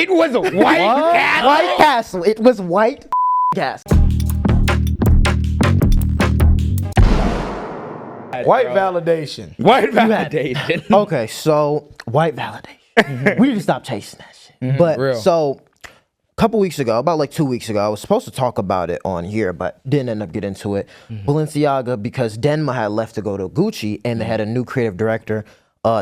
It was a White Castle. White Castle. It was White Castle. White validation. White validation. Okay, so white validation. We need to stop chasing that shit. But real. so a couple weeks ago, about like 2 weeks ago, I was supposed to talk about it on here, but didn't end up getting into it. Balenciaga, because Denma had left to go to Gucci, and they had a new creative director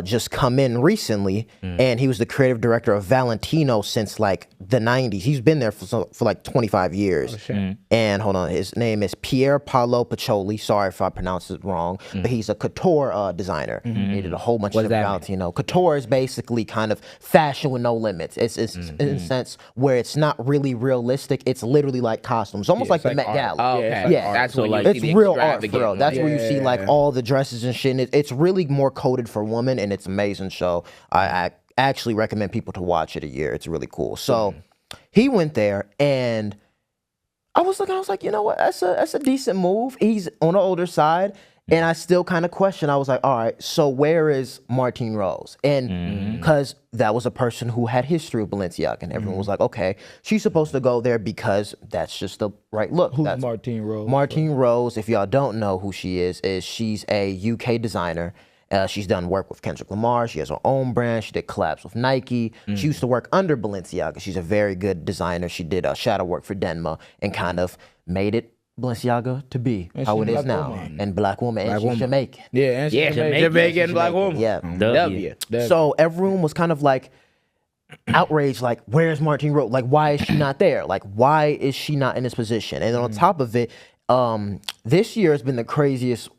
just come in recently, and he was the creative director of Valentino since like the 90s. He's been there for like 25 years. And hold on, his name is Pier Paolo Pacioli. Sorry if I pronounced it wrong, but he's a couture designer. He did a whole bunch of Valentino. Couture is basically kind of fashion with no limits. It's in a sense where it's not really realistic. It's literally like costumes, almost like the Met Gala. Oh, okay. Yeah, That's so when like- you it's see the real art, extravagant bro. ones. That's where you see like all the dresses and shit. And it's really more coded for women, and it's an amazing show. I actually recommend people to watch it a year. It's really cool. So he went there, and I was like, you know what? That's a decent move. He's on the older side, and I still kind of question. I was like, all right, so where is Martine Rose? And because that was a person who had history with Balenciaga, and everyone was like, okay, she's supposed to go there because that's just the right look. Who's That's Martine Rose? Martine Rose, if y'all don't know who she is she's a UK designer. She's done work with Kendrick Lamar. She has her own brand. She did collabs with Nike. She used to work under Balenciaga. She's a very good designer. She did shadow work for Denma and kind of made it Balenciaga to be how it is now. And black woman, and she's Jamaican. Yeah, and Yeah, Jamaican black woman. Yeah. W. So everyone was kind of like outraged, like, where's Martine Rose? Like, why is she not there? Like, why is she not in this position? And then on top of it, this year has been the craziest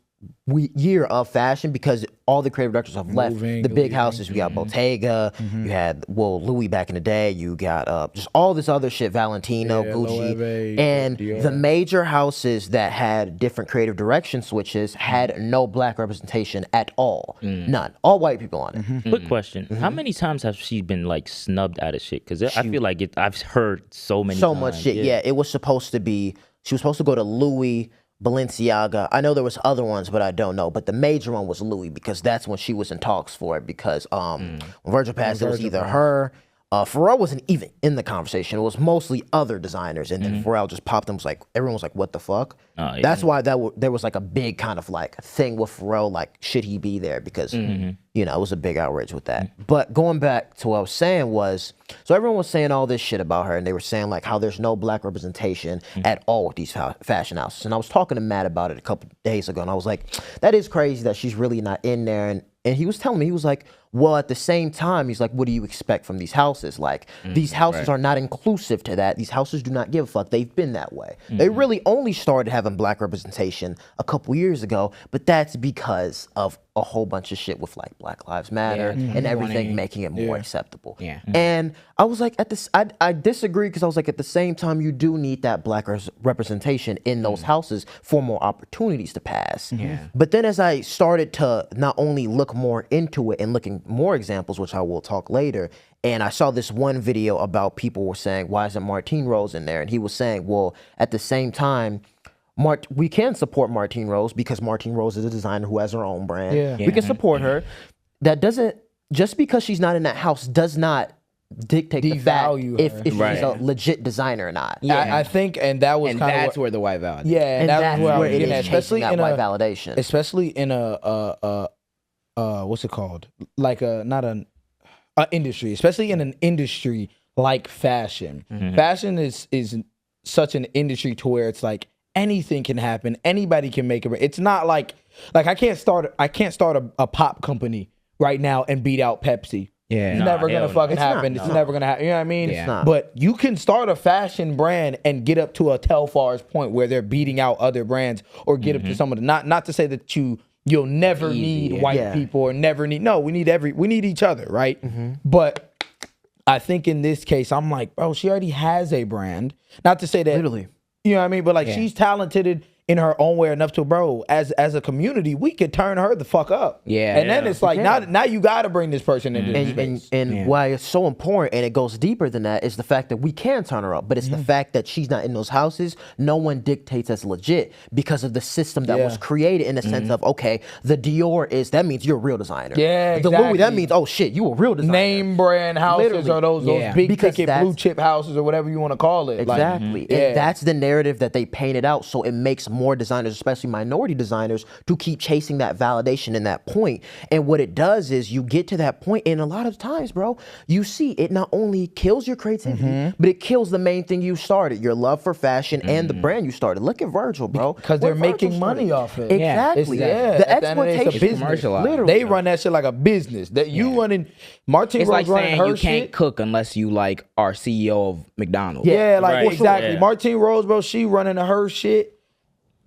year of fashion because all the creative directors have left the big houses. We got Bottega, you had Louis back in the day, you got just all this other shit, Valentino, Gucci, Loewe, and Dior. the major houses that had different creative direction switches had no black representation at all. None. All white people on it. Quick question: how many times have she been like snubbed out of shit? Because I feel like I've heard so many. So times. much shit. Yeah, it was supposed to be. She was supposed to go to Louis, Balenciaga. I know there was other ones, but I don't know. But the major one was Louis because that's when she was in talks for it. Because when Virgil passed, it was either her. Pharrell wasn't even in the conversation. It was mostly other designers, and then Pharrell just popped in. Was like everyone was like, "What the fuck?" That's why there was like a big kind of like thing with Pharrell. Like, should he be there? Because you know, it was a big outrage with that. But going back to what I was saying was, so everyone was saying all this shit about her, and they were saying like how there's no black representation at all with these fashion houses. And I was talking to Matt about it a couple days ago, and I was like, that is crazy that she's really not in there. And he was telling me, he was like, well, at the same time, he's like, what do you expect from these houses? Like, these houses are not inclusive to that. These houses do not give a fuck. They've been that way. They really only started having black representation a couple years ago, but that's because of a whole bunch of shit with like Black Lives Matter and everything making it more acceptable. And I was like, I disagree because I was like, at the same time, you do need that black representation in those houses for more opportunities to pass. But then as I started to not only look more into it and looking more examples, which I will talk later, and I saw this one video about people were saying, why isn't Martine Rose in there? And he was saying, well, at the same time, we can support Martine Rose because Martine Rose is a designer who has her own brand. We can support her. That doesn't, just because she's not in that house does not dictate the fact if she's a legit designer or not. I think, and that was And kind that's where the white validation. Yeah, and that's was where it is especially that in white validation. especially in a what's it called? Like not an industry, especially in an industry like fashion. Fashion is such an industry to where it's like anything can happen. Anybody can make it. It's not like I can't start a pop company right now and beat out Pepsi. Yeah. It's never gonna fucking happen. It's never gonna happen. You know what I mean? Yeah. But you can start a fashion brand and get up to a Telfar's point where they're beating out other brands, or get up to some of the not to say that you'll never need white people or never need. No, we need each other, right? But I think in this case, I'm like, bro, she already has a brand. Not to say that Literally. you know what I mean, but like she's talented in her own way enough to, bro, as a community, we could turn her the fuck up. Yeah. And then it's like, now you got to bring this person into this space. And why it's so important, and it goes deeper than that, is the fact that we can turn her up, but it's the fact that she's not in those houses. No one dictates as legit because of the system that was created in the sense of, okay, the Dior that means you're a real designer. Yeah, The Louis, that means, oh shit, you a real designer. Name brand houses Literally. or those big Because ticket blue chip houses or whatever you want to call it. Exactly. And that's the narrative that they painted out. So it makes more designers, especially minority designers, to keep chasing that validation and that point. And what it does is you get to that point, and a lot of times, bro, you see it not only kills your creativity, but it kills the main thing you started, your love for fashion and the brand you started. Look at Virgil, bro. Because they're making money off it. Exactly. The The exploitation. Literally. They run that shit like a business. That you running, Martine It's Rose like running saying her you can't shit. cook unless you like are CEO of McDonald's. Yeah, like Right. exactly. Yeah. Martine Rose, bro, she running her shit.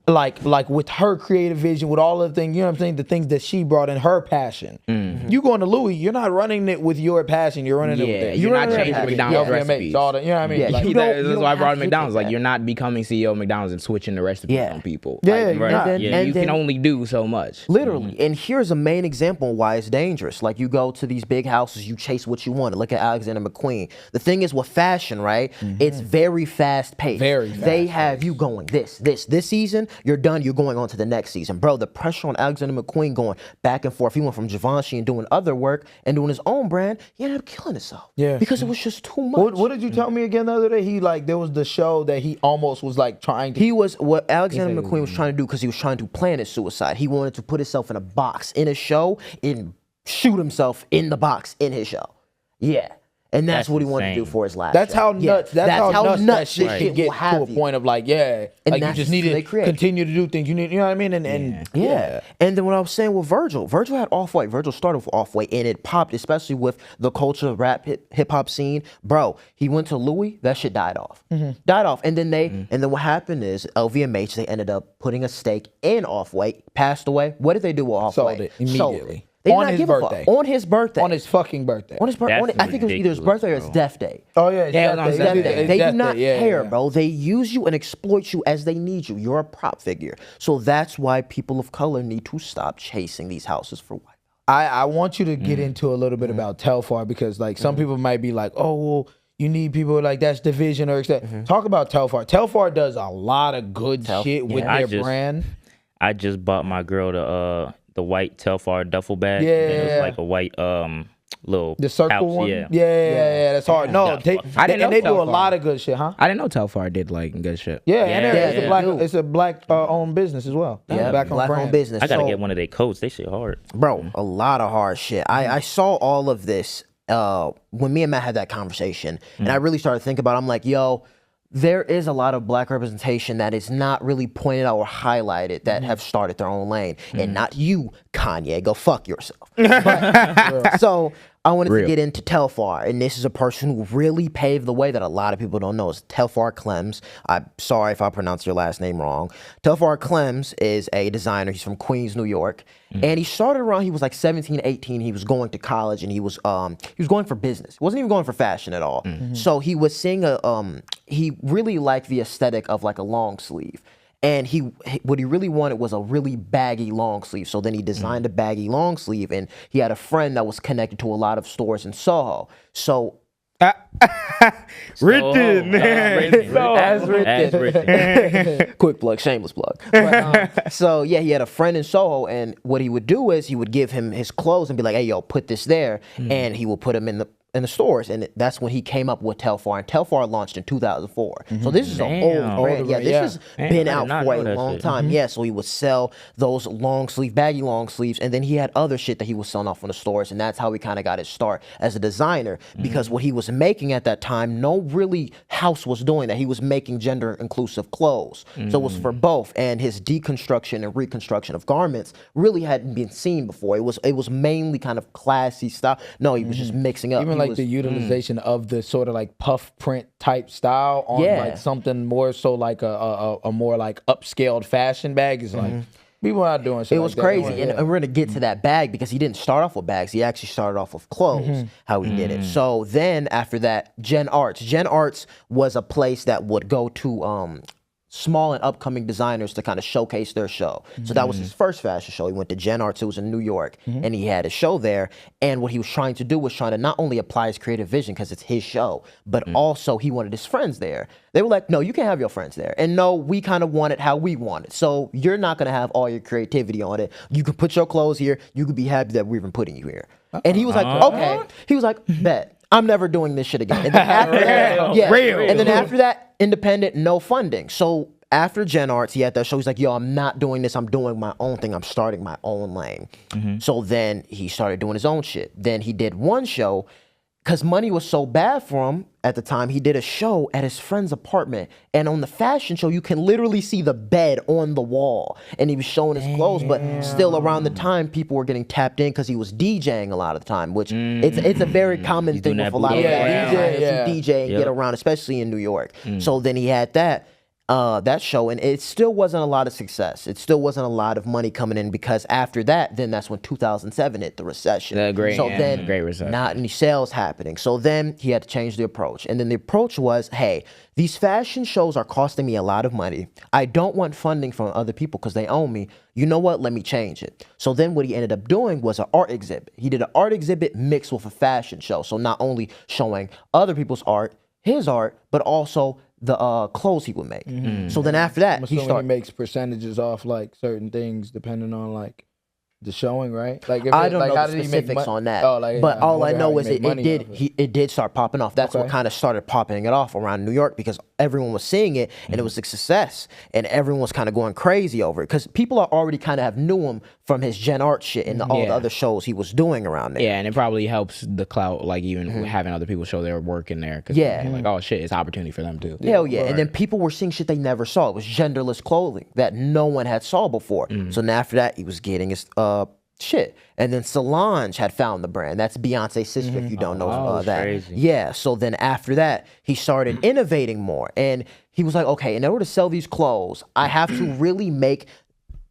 Like with her creative vision, with all of the things, you know what I'm saying? The things that she brought in, her passion. You going to Louis, you're not running it with your passion. You're running it with Yeah, that. you're not running it changing with McDonald's your recipes. all that, you know what I mean? Yeah, Like, you don't- That's you why I don't brought have to McDonald's. dictate Like, that. you're not becoming CEO of McDonald's and switching the recipes Yeah. on people. Yeah, Like, you're right. not. Yeah, And you then- can only do so much. Literally. And here's a main example of why it's dangerous. Like, you go to these big houses, you chase what you want. Look at Alexander McQueen. The thing is with fashion, right? It's very fast paced. Very They have you going this season, you're done, you're going on to the next season. Bro, the pressure on Alexander McQueen going back and forth. He went from Givenchy and doing other work and doing his own brand. He ended up killing himself. Yeah. Because it was just too much. What did you tell me again the other day? He like, there was the show that he almost was like trying to. He was what Alexander McQueen was trying to do because he was trying to plan his suicide. He wanted to put himself in a box in a show and shoot himself in the box in his show. Yeah. And that's what he wanted to do insane. for his last That's show. how Yeah. nuts. That's how nuts that this shit can get will have to a you. point of like, yeah, And like you that's just need who they to create. continue to do things. You need, you know what I mean? And Yeah. And then what I was saying with Virgil had Off-White. Virgil started with Off-White and it popped, especially with the culture of rap hip hop scene. Bro, he went to Louis, that shit died off. Died off. And then and then what happened is LVMH, they ended up putting a stake in Off-White, passed away. What did they do with Off-White? Sold it immediately. They did On not his give a fuck. birthday. On his birthday. on his fucking birthday. On his birthday. That's I think it was either his ridiculous, birthday or his bro. death day. Oh yeah, it's Yeah, that it was day. on Death Death day. day. They Death do not day. Yeah, care, yeah. bro. They use you and exploit you as they need you. You're a prop figure. So that's why people of color need to stop chasing these houses for white. I want you to get into a little bit about Telfar because like some people might be like, oh well, you need people like that's division or etc. Talk about Telfar. Telfar does a lot of good shit with Yeah. their brand. I just bought my girl the white Telfar duffel bag. Yeah. It was like a white little The circle pouch, one. Yeah. Yeah, that's hard. No, they, I didn't and know they do a Telfar. lot of good shit, huh? I didn't know Telfar did like good shit. Yeah, and it's yeah, a black, they do. it's a black owned business as well. Yeah, black black brand. owned business. I gotta So- get one of their coats. They shit hard. Bro, a lot of hard shit. I saw all of this when me and Matt had that conversation, and I really started thinking about it. I'm like, yo, there is a lot of black representation that is not really pointed out or highlighted that have started their own lane. And not you, Kanye. Go fuck yourself. But- so I wanted to get into Telfar, and this is a person who really paved the way that a lot of people don't know. It's Telfar Clems. I'm sorry if I pronounced your last name wrong. Telfar Clems is a designer. He's from Queens, New York. And he started around, he was like 17, 18. He was going to college, and he was going for business. He wasn't even going for fashion at all. So he was seeing he really liked the aesthetic of like a long sleeve. And what he really wanted was a really baggy long sleeve. So then he designed a baggy long sleeve, and he had a friend that was connected to a lot of stores in Soho. So Written. As written. quick plug, shameless plug. But, so yeah, he had a friend in Soho, and what he would do is he would give him his clothes and be like, "Hey, yo, put this there," and he would put them in the stores, and that's when he came up with Telfar. And Telfar launched in 2004. So this is an old brand. Yeah, this has Damn, been I did out not for know a that long shit. time. Yeah, so he would sell those long sleeve, baggy long sleeves, and then he had other shit that he was selling off in the stores, and that's how he kind of got his start as a designer. Because what he was making at that time, no really house was doing that. He was making gender inclusive clothes, so it was for both. And his deconstruction and reconstruction of garments really hadn't been seen before. It was mainly kind of classy style. No, he was just mixing up. Even He like was- the utilization of the sort of like puff print type style on Yeah. like something more so like a more like upscaled fashion bag is like people are not doing shit It like was that. crazy, Yeah. and we're gonna get to that bag because he didn't start off with bags. He actually started off with clothes. How he did it. So then after that, Gen Arts was a place that would go to small and upcoming designers to kind of showcase their show. So that was his first fashion show. He went to Gen Arts, it was in New York, and he had a show there. And what he was trying to do was trying to not only apply his creative vision because it's his show, but also he wanted his friends there. They were like, no, you can't have your friends there. And no, we kind of want it how we want it. So you're not going to have all your creativity on it. You can put your clothes here. You could be happy that we're even putting you here. And he was like, okay. He was like, bet. I'm never doing this shit again. And then after that, and then after that, independent, no funding. So after Gen Arts, he had that show. He's like, yo, I'm not doing this. I'm doing my own thing. I'm starting my own lane. So then he started doing his own shit. Then he did one show. Because money was so bad for him at the time, he did a show at his friend's apartment. And on the fashion show, you can literally see the bed on the wall. And he was showing his clothes, but still around the time, people were getting tapped in because he was DJing a lot of the time, which it's a very common thing with a lot of DJs who DJ and get around, especially in New York. So then he had that show, and it still wasn't a lot of success. It still wasn't a lot of money coming in because after that, then that's when 2007 hit the recession. The great recession. Not any sales happening. So then he had to change the approach. And then the approach was, hey, these fashion shows are costing me a lot of money. I don't want funding from other people because they own me. You know what? Let me change it. So then what he ended up doing was an art exhibit. He did an art exhibit mixed with a fashion show. So not only showing other people's art, his art, but also the clothes he would make. So then after that, he makes percentages off like certain things depending on like the showing, right? Like if I don't know the specifics on that, but all I know is it did start popping off. That's what kind of started popping it off around New York because everyone was seeing it and it was a success and everyone was kind of going crazy over it because people are already kind of have knew him from his Gen Art shit and all the other shows he was doing around there. Yeah, and it probably helps the clout, like even having other people show their work in there. Cause like, oh shit, it's opportunity for them too. Hell yeah, and then people were seeing shit they never saw. It was genderless clothing that no one had saw before. So then after that, he was getting his shit. And then Solange had found the brand. That's Beyonce's sister, if you don't know that. Crazy. Yeah, so then after that, he started innovating more. And he was like, okay, in order to sell these clothes, I have to really make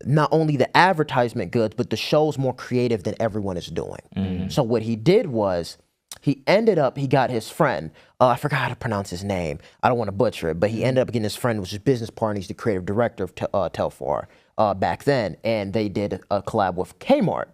not only the advertisement goods, but the shows more creative than everyone is doing. So what he did was, he got his friend, I forgot how to pronounce his name. I don't want to butcher it, but he ended up getting his friend, which is business partner. He's the creative director of Telfar back then. And they did a collab with Kmart.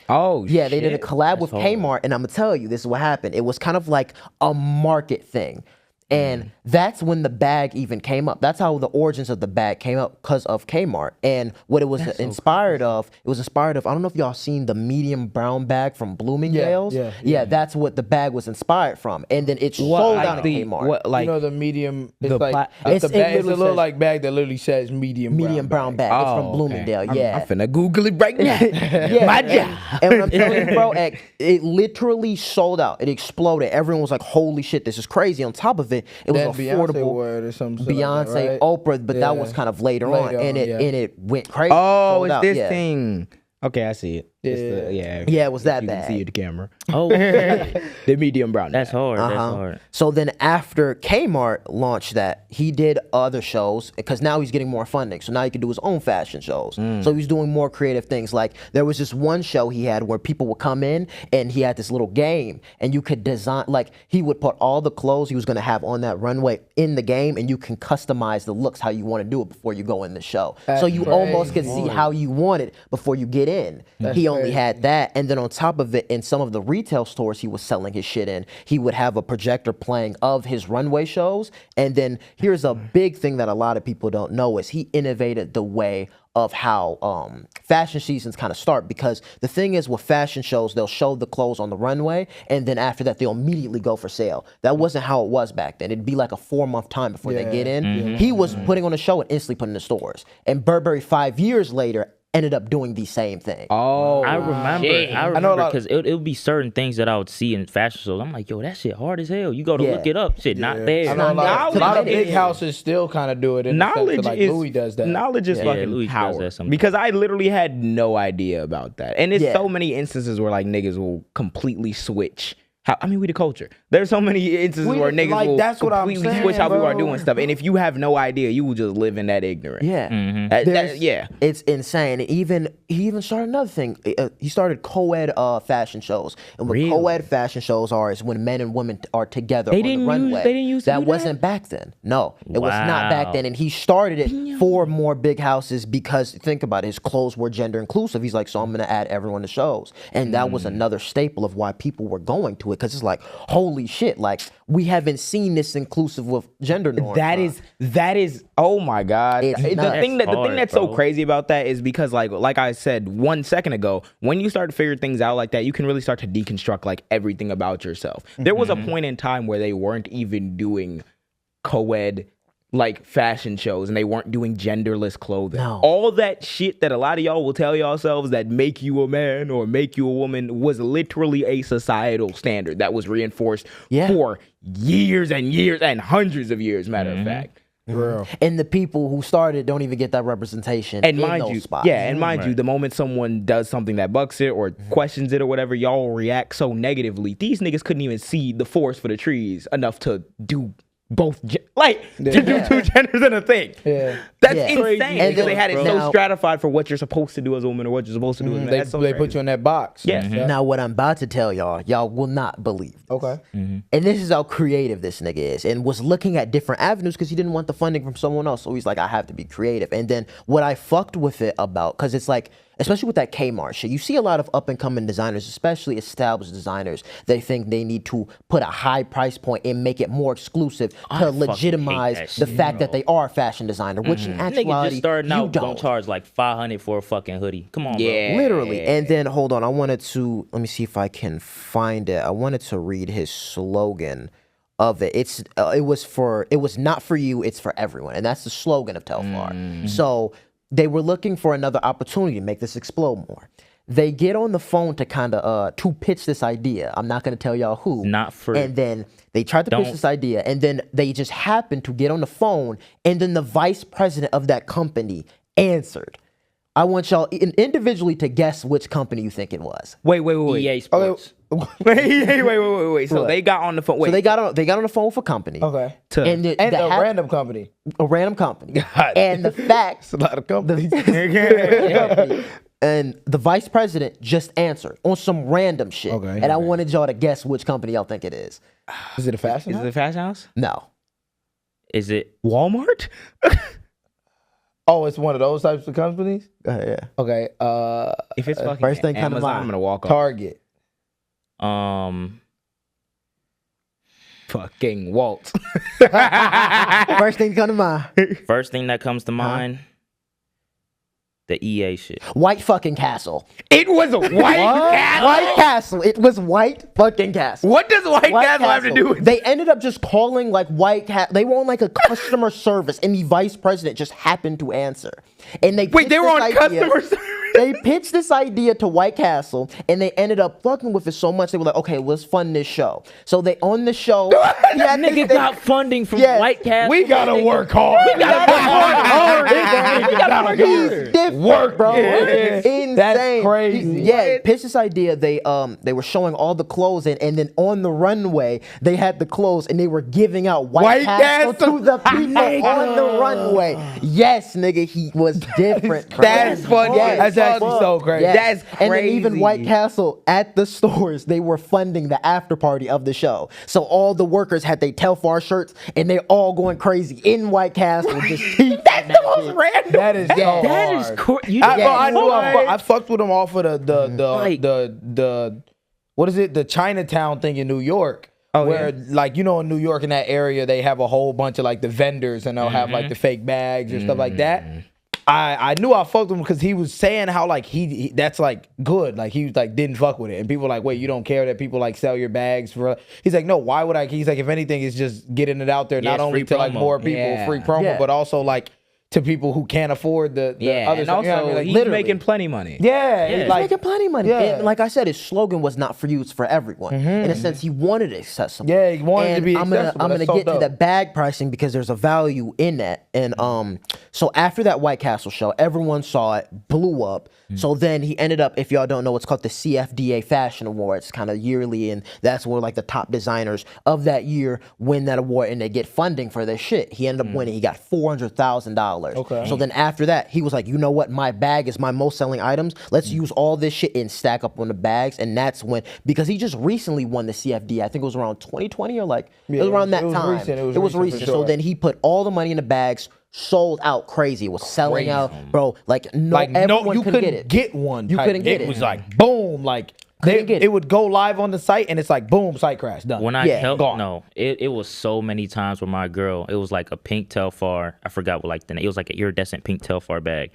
Oh, yeah, they did a collab with Kmart. And I'm going to tell you, this is what happened. It was kind of like a market thing. And that's when the bag even came up. That's how the origins of the bag came up, because of Kmart. And what it was inspired of, I don't know if y'all seen the medium brown bag from Bloomingdale's. Yeah, that's what the bag was inspired from. And then it sold out at Kmart. What, like, you know, the medium, it's it's a little like bag that literally says medium brown bag. It's from Bloomingdale, yeah. I'm finna Google it right now. My job. And what I'm telling you, bro, it literally sold out. It exploded. Everyone was like, holy shit, this is crazy. On top of it, it was affordable. Beyonce, like that, right? Oprah, but that was kind of later on, and it went crazy. Oh, it's this thing. Okay, I see it. Yeah, it was that bad. You can see the camera. Oh, the medium brown. That's hard. That's hard. So then after Kmart launched that, he did other shows because now he's getting more funding. So now he can do his own fashion shows. So he's doing more creative things. Like there was this one show he had where people would come in and he had this little game and you could design, like he would put all the clothes he was going to have on that runway in the game and you can customize the looks how you want to do it before you go in the show. So you almost can see how you want it before you get in. He only had that, and then on top of it, in some of the retail stores he was selling his shit in, he would have a projector playing of his runway shows. And then here's a big thing that a lot of people don't know is he innovated the way of how fashion seasons kind of start, because the thing is with fashion shows, they'll show the clothes on the runway and then after that they'll immediately go for sale. That wasn't how it was back then. It'd be like a 4-month time before they get in. He was putting on a show and instantly putting in the stores. And Burberry 5 years later ended up doing the same thing. Oh, I remember because it would be certain things that I would see in fashion shows. I'm like, yo, that shit hard as hell. You go to look it up, shit not there. I know a lot of big houses still kind of do it. Knowledge like is Louis does that. Knowledge is fucking Louis power. does that because I literally had no idea about that, and it's so many instances where like niggas will completely switch we the culture. There's so many instances where niggas will that's what completely I'm saying, switch how people are bro. doing stuff. And if you have no idea, you will just live in that ignorance. Yeah. Yeah. It's insane. And he even started another thing. He started co-ed fashion shows. And what co-ed fashion shows are is when men and women are together on the runway. They didn't use that wasn't back then. No, it was not back then. And he started it for more big houses because think about it, his clothes were gender inclusive. He's like, so I'm gonna add everyone to shows. And that was another staple of why people were going to it. Because it's like, holy shit, like we haven't seen this inclusive of gender norms. That is oh my God. It's The nuts. thing that's so bro. crazy about that is because like I said 1 second ago, when you start to figure things out like that, you can really start to deconstruct like everything about yourself. There was a point in time where they weren't even doing co-ed like fashion shows and they weren't doing genderless clothing. No. All that shit that a lot of y'all will tell yourselves that make you a man or make you a woman was literally a societal standard that was reinforced for years and years and hundreds of years, matter of fact. Bro. And the people who started don't even get that representation And in mind those you, spots. you, the moment someone does something that bucks it or questions it or whatever, y'all react so negatively. These niggas couldn't even see the forest for the trees enough to do both, to do two genders in a thing. Yeah. That's Yeah. insane. And Because they had it then- so now- stratified for what you're supposed to do as a woman or what you're supposed to do as a man. That's so They crazy. put you in that box. Yeah. Now what I'm about to tell y'all will not believe. Okay. And this is how creative this nigga is, and was looking at different avenues because he didn't want the funding from someone else. So he's like, I have to be creative. And then what I fucked with it about, because it's like, especially with that Kmart shit, you see a lot of up and coming designers, especially established designers, they think they need to put a high price point and make it more exclusive to legitimize the fact that they are a fashion designer, which in Nigga just actuality, starting you out gonna don't. charge like $500 for a fucking hoodie. Come on, bro. Literally. And then hold on, let me see if I can find it. I wanted to read his slogan of it. It was not for you, it's for everyone. And that's the slogan of Telfar. So they were looking for another opportunity to make this explode more. They get on the phone to kind of to pitch this idea. I'm not going to tell y'all who. Not for- And then they tried to pitch this idea, and then they just happened to get on the phone, and then the vice president of that company answered. I want y'all individually to guess which company you think it was. Wait. EA Sports. Wait. So they got on the phone. Wait. So they got on the phone with a company. Okay. And A random company. a random company. God. And the fact It's a lot of companies. company, and the vice president just answered on some random shit. Okay. And I wanted y'all to guess which company y'all think it is. Is it a fashion? Is it a fashion house? No. Is it? Walmart? Oh, it's one of those types of companies? Go ahead, yeah. Okay. If it's fucking first thing come to Amazon, mind. I'm gonna walk off. Target. Fucking Walt. First thing come to mind. First thing that comes to mind, the EA shit. White fucking Castle. It was a white castle. White Castle. It was White fucking Castle. What does white castle have to do with They ended up just calling like White Castle. They were on like a customer service, and the vice president just happened to answer. And they Wait, they were on pitched this idea- customer service? They pitched this idea to White Castle, and they ended up fucking with it so much they were like, "Okay, let's fund this show." So they on the show. That nigga got funding from Yes. White Castle. We gotta work hard. We gotta work He's hard. different, bro. Yeah. Insane. That's crazy. Yeah, pitched this idea. They were showing all the clothes and then on the runway they had the clothes and they were giving out White Castle to the people on the runway. Yes, nigga, he was different. bro. That's funny. Yes. That's actually so crazy. Yes. That's And then even crazy. White Castle at the stores, they were funding the after party of the show. So all the workers had their Telfar shirts and they're all going crazy in White Castle. Just That's the most random. That is so That is hard. cool. I fucked with him off of Like- the what is it? The Chinatown thing in New York. Oh, where yeah. like in New York in that area they have a whole bunch of like the vendors and they'll have like the fake bags and stuff like that. I knew I fucked with him because he was saying how like he that's like good, like he like didn't fuck with it, and people were like, wait, you don't care that people like sell your bags for? He's like, no, why would I? He's like, if anything, it's just getting it out there, Yeah, not it's only free to like promo. more people, Yeah. free promo, Yeah. but also like to people who can't afford the Yeah, other and stuff. also You know what I mean? Like, he's literally. making plenty money. Yeah, He's like making plenty of money. Yeah. And like I said, his slogan was not for you, it's for everyone. In a sense, he wanted it accessible. Yeah, he wanted it to And be I'm accessible. gonna That's so get to dope. the bag pricing because there's a value in that. And so after that White Castle show, everyone saw it, blew up. So then he ended up, if y'all don't know, it's called the CFDA Fashion Awards, kind of yearly, and that's where like the top designers of that year win that award and they get funding for their shit. He ended up winning. He got $400,000. Okay. So then after that, he was like, you know what? My bag is my most selling items. Let's use all this shit and stack up on the bags. And that's when, because he just recently won the CFD. I think it was around 2020 or like, it was around that time. Recent. It was recent. for So sure. then he put all the money in the bags, sold out crazy. It was selling out, bro. Like no, everyone you could couldn't get it. get one. You type. couldn't get It it. was like boom, like Couldn't get it. it would go live on the site, and it's like boom, site crash, done. When I Yeah, helped, gone. no, it was so many times with my girl. It was like a pink Telfar. I forgot what like the name. It was like an iridescent pink Telfar bag.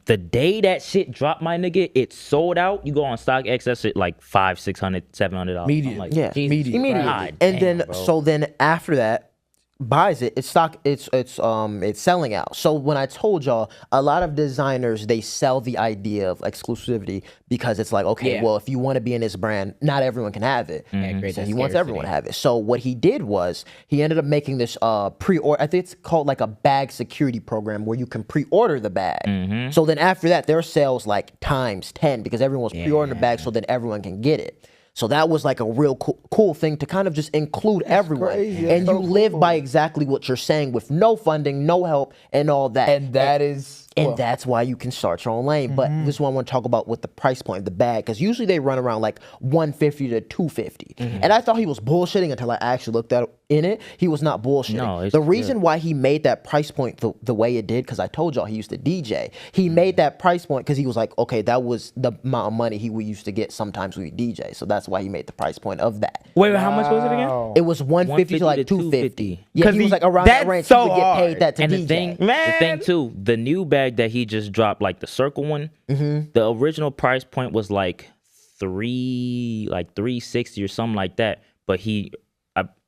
The day that shit dropped, my nigga, it sold out. You go on StockX, that's it like $500, $600, $700. Immediate. I'm like, Yeah, Jesus immediately. God And damn, then bro. so then after that, buys it. It's selling out. So when I told y'all, a lot of designers they sell the idea of exclusivity because it's like, okay, Yeah. well, if you want to be in this brand, not everyone can have it. create So that he wants everyone to have it. So what he did was he ended up making this pre-order. I think it's called like a bag security program where you can pre-order the bag. So then after that, their sales like times 10 because everyone was pre-ordering the bag, so then everyone can get it. So that was like a real cool thing to kind of just include everyone. crazy. And That's you so live cool. by exactly what you're saying with no funding, no help, and all that. and that is And well, that's why you can start your own lane. But this is what I want to talk about with the price point, the bag, because usually they run around like $150 to $250. And I thought he was bullshitting until I actually looked at in it. He was not bullshitting. No, it's the reason why he made that price point the way it did, because I told y'all he used to DJ. He made that price point because he was like, okay, that was the amount of money he would used to get sometimes when he DJ. So that's why he made the price point of that. Wait, how much was it again? wow. It was 150 to like 250. Yeah, 'Cause he was he- like around that that's range. so he would get hard. paid that to And DJ. the thing Man. too, the new bag that he just dropped, like the circle one, the original price point was like 360 or something like that. But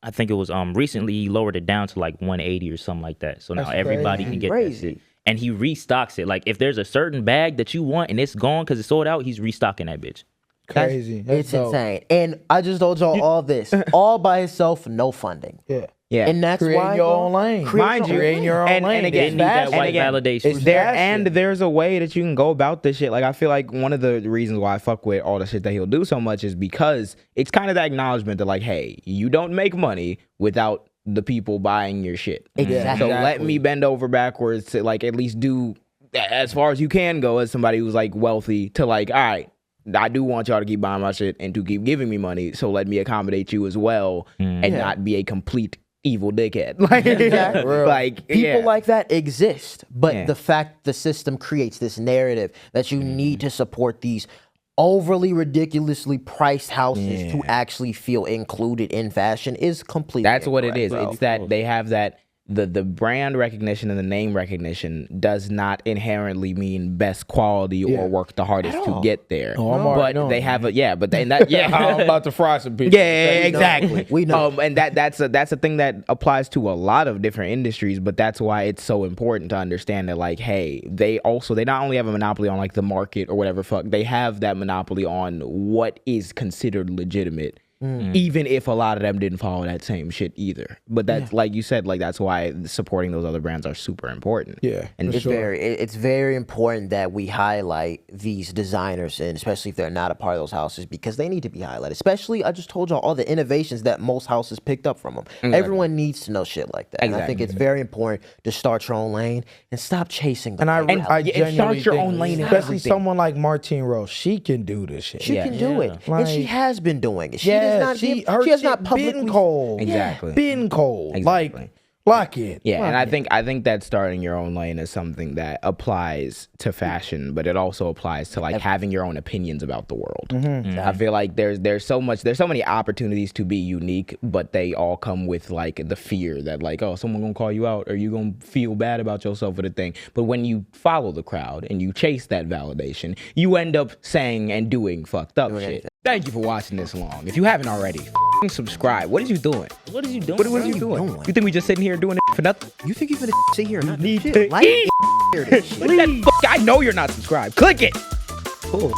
I think it was recently he lowered it down to like 180 or something like that. So now That's everybody can get that Crazy. shit. And he restocks it. Like if there's a certain bag that you want and it's gone because it's sold out, he's restocking that bitch. crazy. That's It's dope. insane. And I just told y'all all this, all by himself, no funding. Yeah. Yeah. And that's Creating why your own lane. Mind you, Creating your own and lane. again, It's They need that fashion. white again, validation. it's there fashion. and there's a way that you can go about this shit. Like I feel like one of the reasons why I fuck with all the shit that he'll do so much is because it's kind of the acknowledgement that like, hey, you don't make money without the people buying your shit. Exactly. So let me bend over backwards to like at least do as far as you can go as somebody who's like wealthy to like, all right, I do want y'all to keep buying my shit and to keep giving me money. So let me accommodate you as well and not be a complete evil dickhead. Like, Exactly. like People like that exist, but Yeah. the fact the system creates this narrative that you need to support these overly ridiculously priced houses to actually feel included in fashion is completely That's what it incorrect, is. bro. It's that they have that the brand recognition and the name recognition does not inherently mean best quality or work the hardest to get there. Oh, I'm already but knowing. they have a but then that I'm about to fry some people. Yeah, exactly. We know. And that's a thing that applies to a lot of different industries, but that's why it's so important to understand that like, hey, they not only have a monopoly on like the market or whatever fuck, they have that monopoly on what is considered legitimate. Even if a lot of them didn't follow that same shit either. But that's like you said, like that's why supporting those other brands are super important. Yeah, And for it's sure. It's very important that we highlight these designers, and especially if they're not a part of those houses, because they need to be highlighted. Especially, I just told y'all all the innovations that most houses picked up from them. Everyone needs to know shit like that. And I think it's very important to start your own lane and stop chasing the And I start genuinely your think, own lane in especially everything. someone like Martine Rose, she can do this shit. She can do it, and she Like- has been doing it. She Yeah, does not she give, she has not been publicly cold. Exactly. Been cold. Exactly. Like, lock it. Yeah, and I think that starting your own lane is something that applies to fashion, but it also applies to like having your own opinions about the world. I feel like there's so many opportunities to be unique, but they all come with like the fear that like, oh, someone gonna call you out or you gonna feel bad about yourself with a thing. But when you follow the crowd and you chase that validation, you end up saying and doing fucked up shit. Thank you for watching this long. If you haven't already, subscribe. What is you doing? What is you doing? What is bro? you doing? doing? You think we just sitting here doing it for nothing? You think you're gonna sit here and not do need shit? to Like, eat. share this shit. Click that I know you're not subscribed. Click it. Cool.